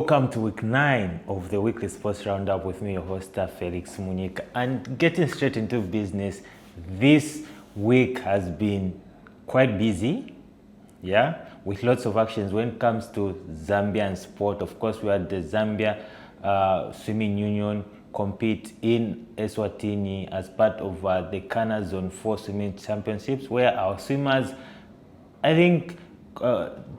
Welcome to week 9 of the weekly sports roundup with me, your host, Felix Munyika. And getting straight into business, this week has been quite busy, with lots of actions when it comes to Zambian sport. Of course, we had the Zambia Swimming Union compete in Eswatini as part of the Kana Zone 4 Swimming Championships, where our swimmers, I think,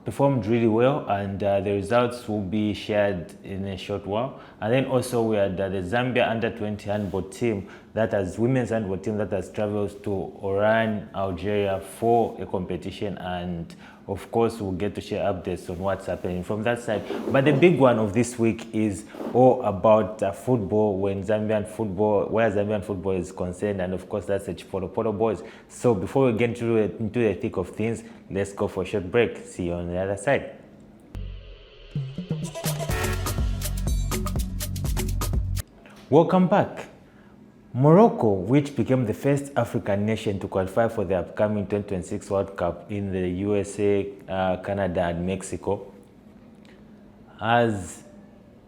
performed really well, and the results will be shared in a short while. And then also we had the Zambia under-20 handball team, that has women's handball team that has traveled to Oran, Algeria for a competition, and of course we'll get to share updates on what's happening from that side. But the big one of this week is all about football, where Zambian football is concerned, and of course that's the Chipolopolo boys. So before we get into the thick of things, let's go for a short break. See you on the other side. Welcome back. Morocco, which became the first African nation to qualify for the upcoming 2026 World Cup in the USA, Canada and Mexico, has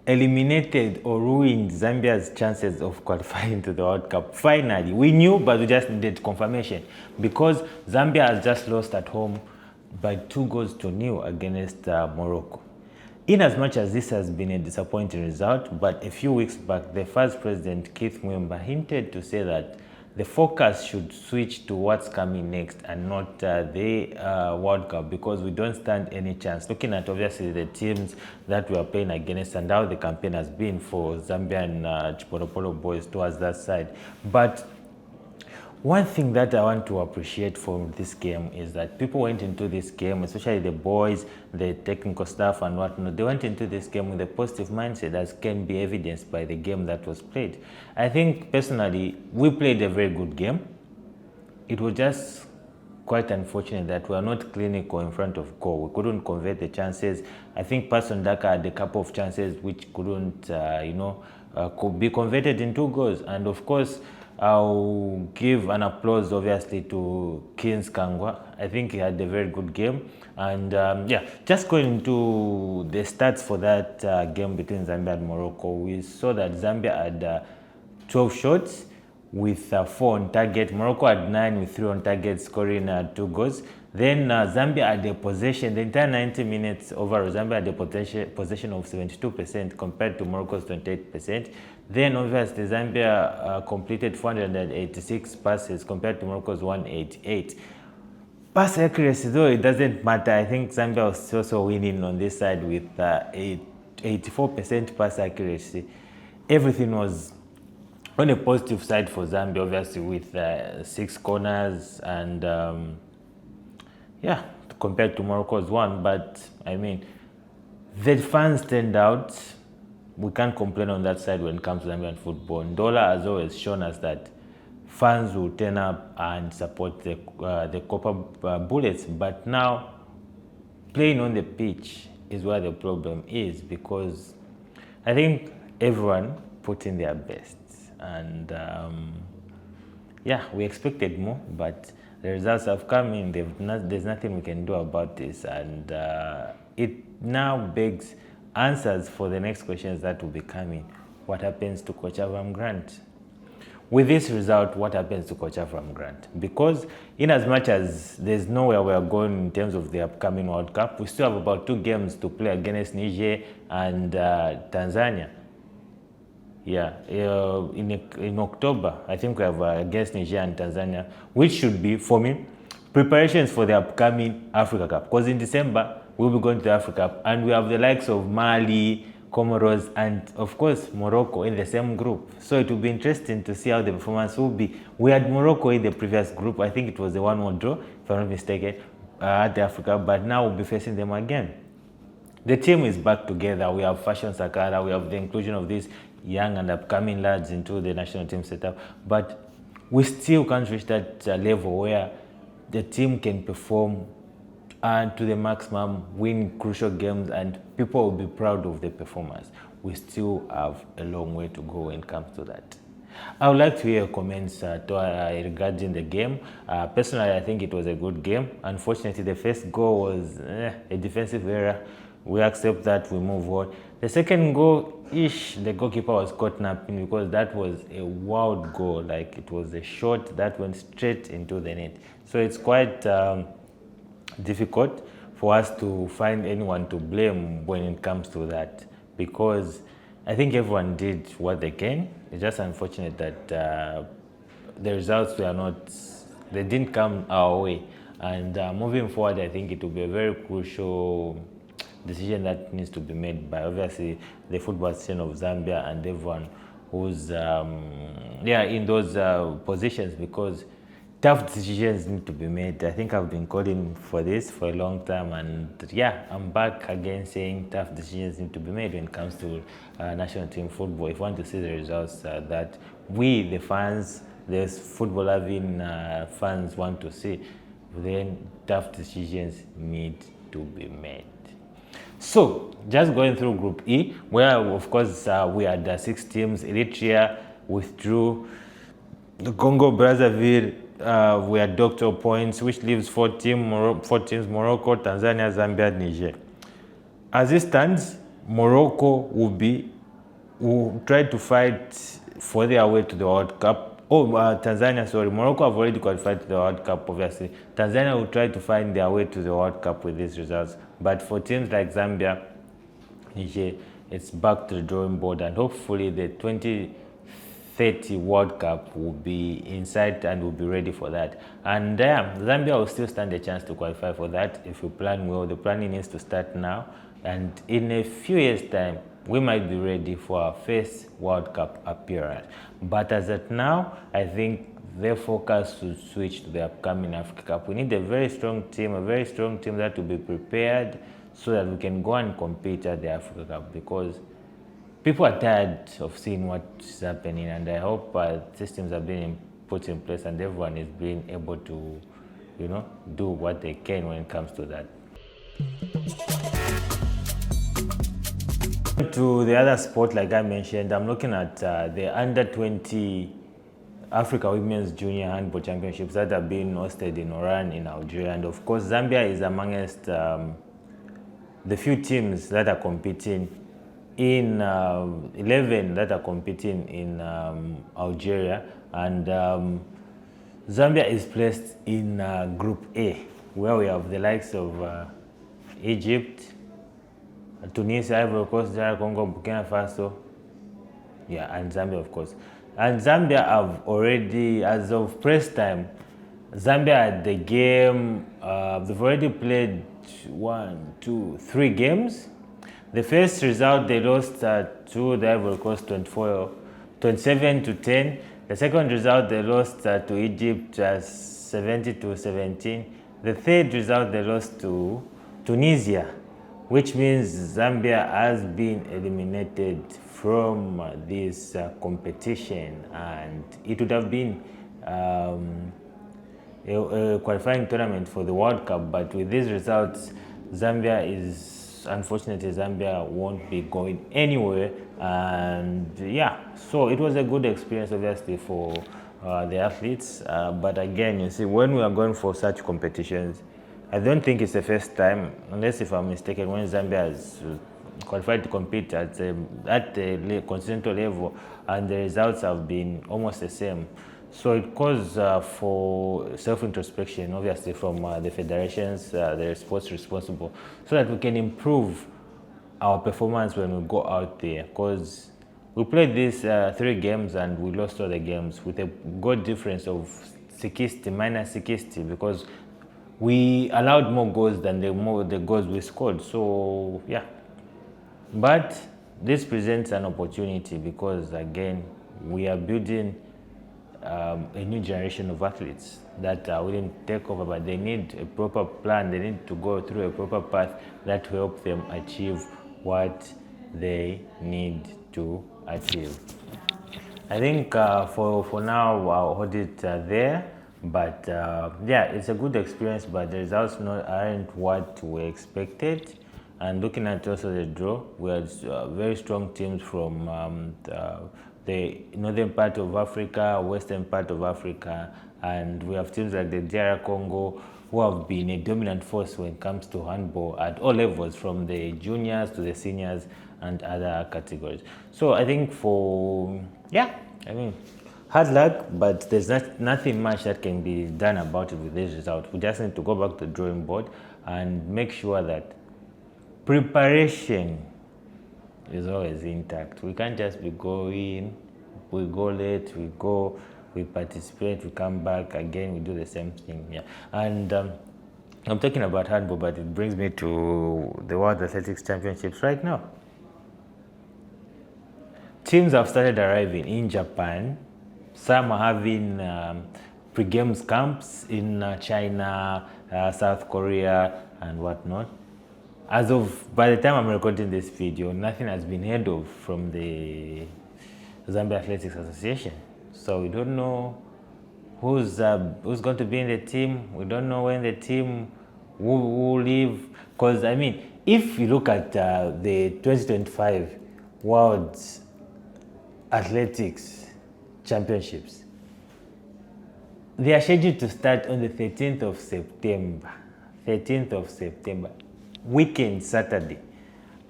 eliminated or ruined Zambia's chances of qualifying to the World Cup. Finally, we knew, but we just needed confirmation, because Zambia has just lost at home by 2-0 against Morocco. In as much as this has been a disappointing result, but a few weeks back, the first president, Keith Mwemba, hinted to say that the focus should switch to what's coming next and not the World Cup, because we don't stand any chance. Looking at obviously the teams that we are playing against and how the campaign has been for Zambian Chipolopolo boys towards that side. But one thing that I want to appreciate from this game is that people went into this game, especially the boys, the technical staff and whatnot, they went into this game with a positive mindset, as can be evidenced by the game that was played. I think personally, we played a very good game. It was just quite unfortunate that we are not clinical in front of goal. We couldn't convert the chances. I think Person Daka had a couple of chances which couldn't, could be converted into goals. And of course, I'll give an applause obviously to Kings Kangwa. I think he had a very good game. And just going into the stats for that game between Zambia and Morocco, we saw that Zambia had 12 shots with 4 on target. Morocco had 9 with 3 on target, scoring 2 goals. Then Zambia had a possession, the entire 90 minutes overall, Zambia had a possession of 72% compared to Morocco's 28%. Then obviously Zambia completed 486 passes compared to Morocco's 188. Pass accuracy, though, it doesn't matter. I think Zambia was also winning on this side with 84% pass accuracy. Everything was on a positive side for Zambia, obviously, with 6 corners and compared to Morocco's 1. But I mean, the fans turned out. We can't complain on that side when it comes to Zambian football. Ndola has always shown us that fans will turn up and support the Copper Bullets. But now, playing on the pitch is where the problem is, because I think everyone put in their best. And we expected more, but the results have come in. There's nothing we can do about this. And it now begs answers for the next questions that will be coming. What happens to Coach Avram Grant? With this result, what happens to Coach Avram Grant? Because in as much as there's nowhere we are going in terms of the upcoming World Cup, we still have about 2 games to play against Niger and Tanzania. In October, I think we have against Niger and Tanzania, which should be, for me, preparations for the upcoming Africa Cup. Because in December, we'll be going to the Africa Cup, and we have the likes of Mali, Comoros, and of course Morocco in the same group. So it will be interesting to see how the performance will be. We had Morocco in the previous group. I think it was a 1-1 draw, if I'm not mistaken, at the Africa Cup, but now we'll be facing them again. The team is back together. We have Fashion Sakara, we have the inclusion of these young and upcoming lads into the national team setup, but we still can't reach that level where the team can perform and to the maximum, win crucial games, and people will be proud of the performance. We still have a long way to go when it comes to that. I would like to hear your comments regarding the game. Personally, I think it was a good game. Unfortunately, the first goal was a defensive error. We accept that, we move on. The second goal, the goalkeeper was caught napping because that was a wild goal. Like it was a shot that went straight into the net. So it's quite difficult for us to find anyone to blame when it comes to that, because I think everyone did what they can. It's just unfortunate that the results they didn't come our way. And moving forward, I think it will be a very crucial decision that needs to be made by obviously the Football Association of Zambia and everyone who's in those positions, because tough decisions need to be made. I think I've been calling for this for a long time, and I'm back again saying tough decisions need to be made when it comes to national team football. If you want to see the results that we, the fans, the football-loving fans want to see, then tough decisions need to be made. So, just going through Group E, where of course we had 6 teams. Eritrea withdrew. The Congo Brazzaville we had doctor points, which leaves 4 teams: Morocco, Tanzania, Zambia, Niger. As it stands, Morocco will try to fight for their way to the World Cup. Morocco have already qualified to the World Cup, obviously. Tanzania will try to find their way to the World Cup with these results. But for teams like Zambia, Niger, it's back to the drawing board, and hopefully the 2030 World Cup will be in sight and will be ready for that. And Zambia will still stand a chance to qualify for that if you plan well. The planning needs to start now, and in a few years' time, we might be ready for our first World Cup appearance. But as at now, I think their focus should switch to the upcoming Africa Cup. We need a very strong team that will be prepared so that we can go and compete at the Africa Cup, because people are tired of seeing what's happening, and I hope systems are being put in place and everyone is being able to, do what they can when it comes to that. To the other sport, like I mentioned, I'm looking at the under-20 Africa Women's Junior Handball Championships that are being hosted in Oran in Algeria. And of course, Zambia is amongst the few teams that are competing in 11 that are competing in Algeria. And Zambia is placed in Group A, where we have the likes of Egypt, Tunisia, Ivory Coast, Congo, Burkina Faso, and Zambia, of course. And Zambia have already, as of press time, Zambia had the game, they've already played 3 games. The first result, they lost to the Ivory Coast 27-10. The second result, they lost to Egypt 70-17. The third result, they lost to Tunisia, which means Zambia has been eliminated from this competition, and it would have been a qualifying tournament for the World Cup. But with these results, unfortunately, Zambia won't be going anywhere. And so it was a good experience, obviously, for the athletes. But again, you see, when we are going for such competitions, I don't think it's the first time, unless if I'm mistaken, when Zambia has qualified to compete at the continental level, and the results have been almost the same. So it calls for self-introspection, obviously, from the federations, the sports responsible, so that we can improve our performance when we go out there. Because we played these 3 games and we lost all the games with a goal difference of -60, because we allowed more goals than the goals we scored. So but this presents an opportunity, because again, we are building a new generation of athletes that are willing to take over, but they need a proper plan. They need to go through a proper path that will help them achieve what they need to achieve. I think for now, I'll hold it there. But it's a good experience, but the results aren't what we expected. And looking at also the draw, we had very strong teams from the the northern part of Africa, western part of Africa, and we have teams like the DR Congo who have been a dominant force when it comes to handball at all levels, from the juniors to the seniors and other categories. So I think hard luck, but there's nothing much that can be done about it with this result. We just need to go back to the drawing board and make sure that preparation is always intact. We can't just be going, we go late, we participate, we come back again, we do the same thing. Yeah, and I'm talking about handball, but it brings me to the World Athletics Championships right now. Teams have started arriving in Japan. Some are having pre-games camps in China, South Korea, and whatnot. By the time I'm recording this video, nothing has been heard of from the Zambia Athletics Association. So we don't know who's going to be in the team. We don't know when the team will leave. Because, I mean, if you look at the 2025 World Athletics Championships, they are scheduled to start on the 13th of September. 13th of September. Weekend, Saturday.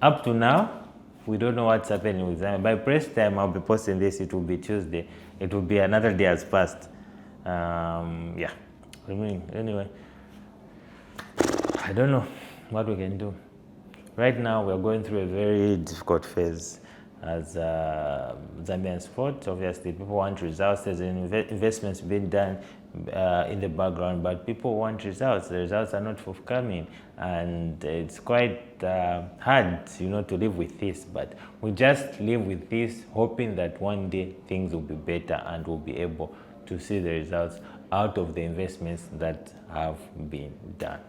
Up to now, we don't know what's happening with them. By press time, I'll be posting this. It will be Tuesday. It will be another day has passed. Yeah. I mean, anyway, I don't know what we can do. Right now, we're going through a very difficult phase as Zambian sport. Obviously, people want results. There's investments being done in the background, but people want results. The results are not forthcoming, and it's quite hard, to live with this. But we just live with this, hoping that one day things will be better and we'll be able to see the results out of the investments that have been done.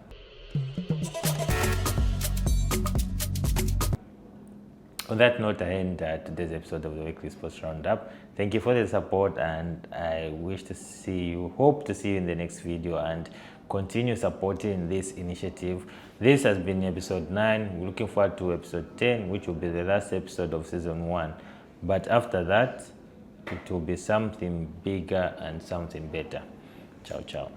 On that note, I end today's episode of the Weekly Sports Roundup. Thank you for the support, and I hope to see you in the next video and continue supporting this initiative. This has been episode 9. We're looking forward to episode 10, which will be the last episode of season 1. But after that, it will be something bigger and something better. Ciao, ciao.